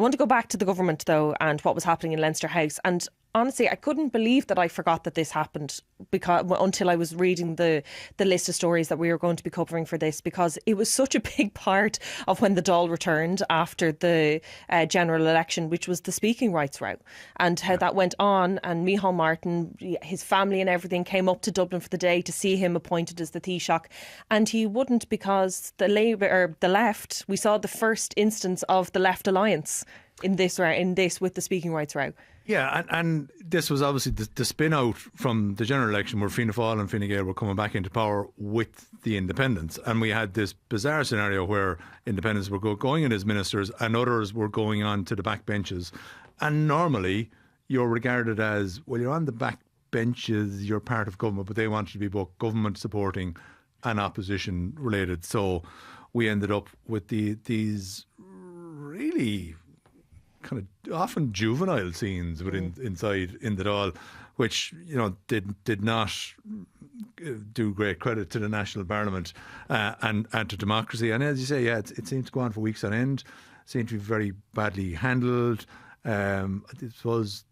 want to go back to the government, though, and what was happening in Leinster House. And honestly, I couldn't believe that I forgot that this happened until I was reading the list of stories that we were going to be covering for this, because it was such a big part of when the Dáil returned after the general election, which was the speaking rights row, and how that went on. And Micheál Martin, his family and everything came up to Dublin for the day to see him appointed as the Taoiseach, and he wouldn't, because the left, we saw the first instance of the left alliance in this with the speaking rights row. Yeah, and this was obviously the spin out from the general election where Fianna Fáil and Fine Gael were coming back into power with the independents. And we had this bizarre scenario where independents were going in as ministers and others were going on to the back benches. And normally you're regarded as, well, you're on the back benches, you're part of government, but they wanted to be both government supporting and opposition related. So we ended up with these really kind of often juvenile scenes inside in the Dáil, which did not do great credit to the national parliament and to democracy. And as you say, it seemed to go on for weeks on end. Seemed to be very badly handled. I suppose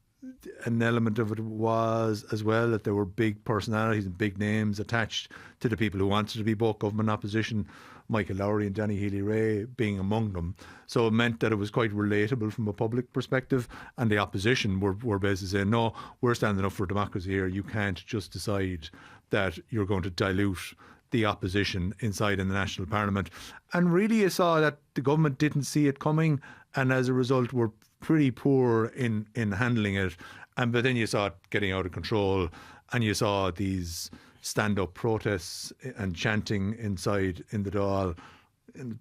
an element of it was as well that there were big personalities and big names attached to the people who wanted to be both government and opposition, Michael Lowry and Danny Healy-Rae being among them. So it meant that it was quite relatable from a public perspective, and the opposition were basically saying, no, we're standing up for democracy here. You can't just decide that you're going to dilute the opposition inside in the national parliament. And really you saw that the government didn't see it coming, and as a result were pretty poor in handling it. But then you saw it getting out of control, and you saw these stand-up protests and chanting inside in the Dáil.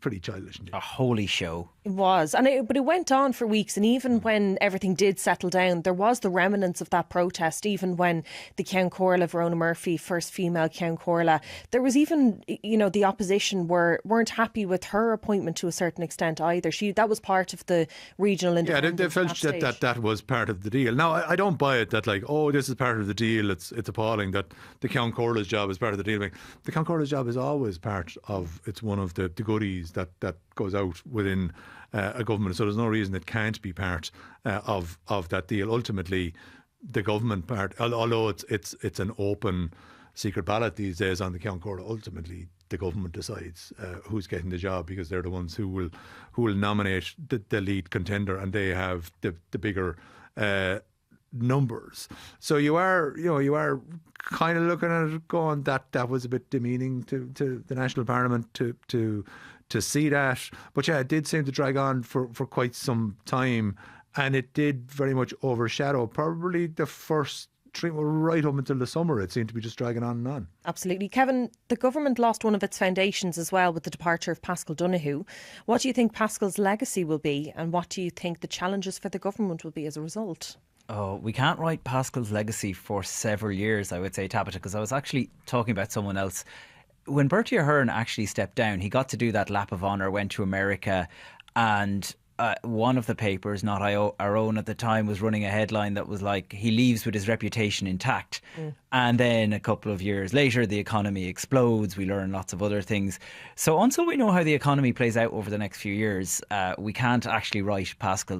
Pretty childish. A holy show. It was. But it went on for weeks. And even when everything did settle down, there was the remnants of that protest. Even when the Ceann Comhairle, Verona Murphy, first female Ceann Comhairle, there was even, the opposition weren't happy with her appointment to a certain extent either. That was part of the regional independence. Yeah, they felt that was part of the deal. Now, I don't buy it that this is part of the deal. It's appalling that the Ceann Comhairle's job is part of the deal. The Ceann Comhairle's job is always part of, it's one of the goodies that goes out within a government. So there's no reason it can't be part of that deal. Ultimately, the government part, although it's an open secret ballot these days on the Ceann Comhairle, ultimately the government decides who's getting the job, because they're the ones who will nominate the lead contender, and they have the bigger numbers. So you are kind of looking at it going that was a bit demeaning to the national parliament to see that. But yeah, it did seem to drag on for quite some time, and it did very much overshadow probably the first treatment right up until the summer. It seemed to be just dragging on and on. Absolutely. Kevin, the government lost one of its foundations as well with the departure of Paschal Donohoe. What do you think Paschal's legacy will be, and what do you think the challenges for the government will be as a result? Oh, we can't write Paschal's legacy for several years, I would say, Tabitha, because I was actually talking about someone else. When Bertie Ahern actually stepped down, he got to do that lap of honour, went to America, and one of the papers, not our own at the time, was running a headline that was like, he leaves with his reputation intact. And then a couple of years later, the economy explodes. We learn lots of other things. So until we know how the economy plays out over the next few years, we can't actually write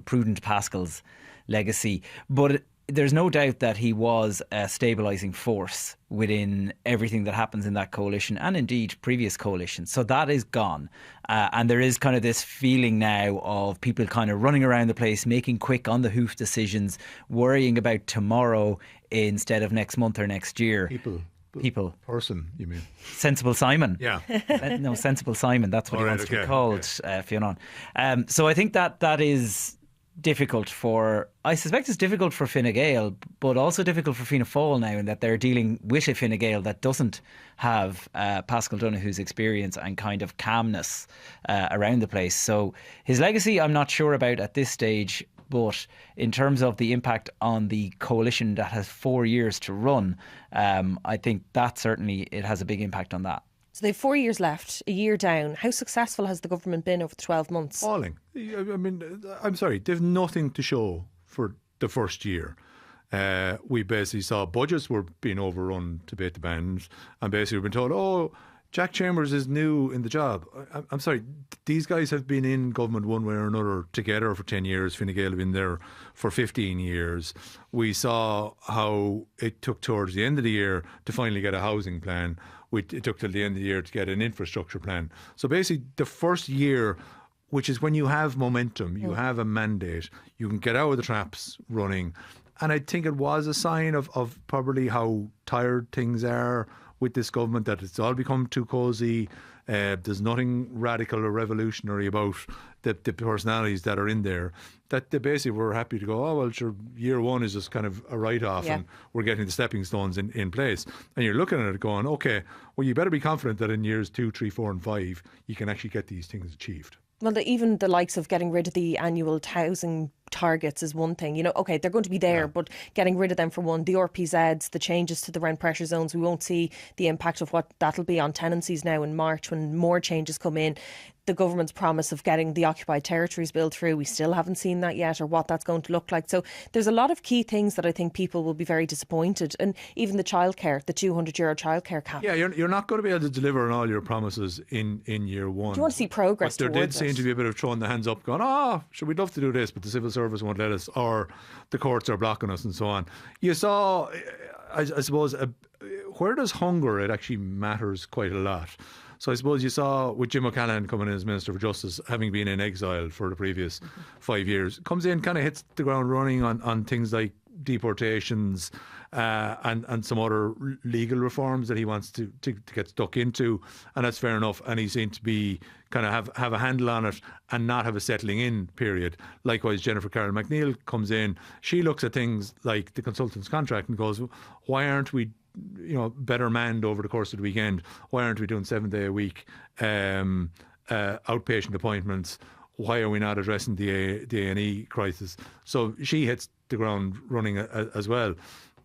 Prudent Paschal's legacy. But there's no doubt that he was a stabilising force within everything that happens in that coalition, and indeed previous coalitions. So that is gone. And there is kind of this feeling now of people kind of running around the place, making quick on the hoof decisions, worrying about tomorrow instead of next month or next year. People. Person, you mean? Sensible Simon. Yeah. No, Sensible Simon. That's what he wants to be called, Fionnán. So I think that is difficult I suspect it's difficult for Fine Gael, but also difficult for Fianna Fáil now, in that they're dealing with a Fine Gael that doesn't have Paschal Donohoe's experience and kind of calmness around the place. So his legacy I'm not sure about at this stage, but in terms of the impact on the coalition that has 4 years to run, I think that certainly it has a big impact on that. So they have 4 years left, a year down. How successful has the government been over the 12 months? Falling. I mean, I'm sorry, they've nothing to show for the first year. We basically saw budgets were being overrun to bait the band, and basically we've been told, Jack Chambers is new in the job. I'm sorry, these guys have been in government one way or another together for 10 years. Fine Gael have been there for 15 years. We saw how it took towards the end of the year to finally get a housing plan. It took till the end of the year to get an infrastructure plan. So basically, the first year, which is when you have momentum, you have a mandate, you can get out of the traps running. And I think it was a sign of probably how tired things are with this government, that it's all become too cosy. There's nothing radical or revolutionary about the personalities that are in there, that they basically were happy to go, oh, well, sure, year one is just kind of a write-off and we're getting the stepping stones in place. And you're looking at it going, okay, well, you better be confident that in years 2, 3, 4 and 5, you can actually get these things achieved. Well, even the likes of getting rid of the annual housing targets is one thing. Okay, they're going to be there, but getting rid of them for one. The RPZs, the changes to the rent pressure zones, we won't see the impact of what that'll be on tenancies now in March when more changes come in. The government's promise of getting the occupied territories bill through, we still haven't seen that yet, or what that's going to look like. So there's a lot of key things that I think people will be very disappointed. And even the childcare, the €200 childcare cap. Yeah, you're not going to be able to deliver on all your promises in year one. Do you want to see progress? But there did seem to be a bit of throwing the hands up, going, sure, we'd love to do this, but the civil service won't let us, or the courts are blocking us, and so on. You saw, I suppose, where there's hunger, it actually matters quite a lot. So I suppose you saw with Jim O'Callaghan coming in as Minister for Justice, having been in exile for the previous 5 years, comes in, kind of hits the ground running on things like deportations and some other legal reforms that he wants to get stuck into, and that's fair enough. And he seemed to be kind of have a handle on it and not have a settling in period. Likewise, Jennifer Carroll McNeil comes in. She looks at things like the consultant's contract and goes, why aren't we better manned over the course of the weekend? Why aren't we doing 7-day a week outpatient appointments? Why are we not addressing the A&E crisis? So she hits the ground running as well.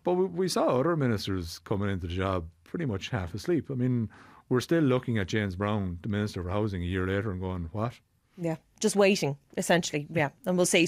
But we saw other ministers coming into the job pretty much half asleep. I mean, we're still looking at James Brown, the Minister for Housing, a year later and going, what? Yeah, just waiting, essentially. Yeah, and we'll see.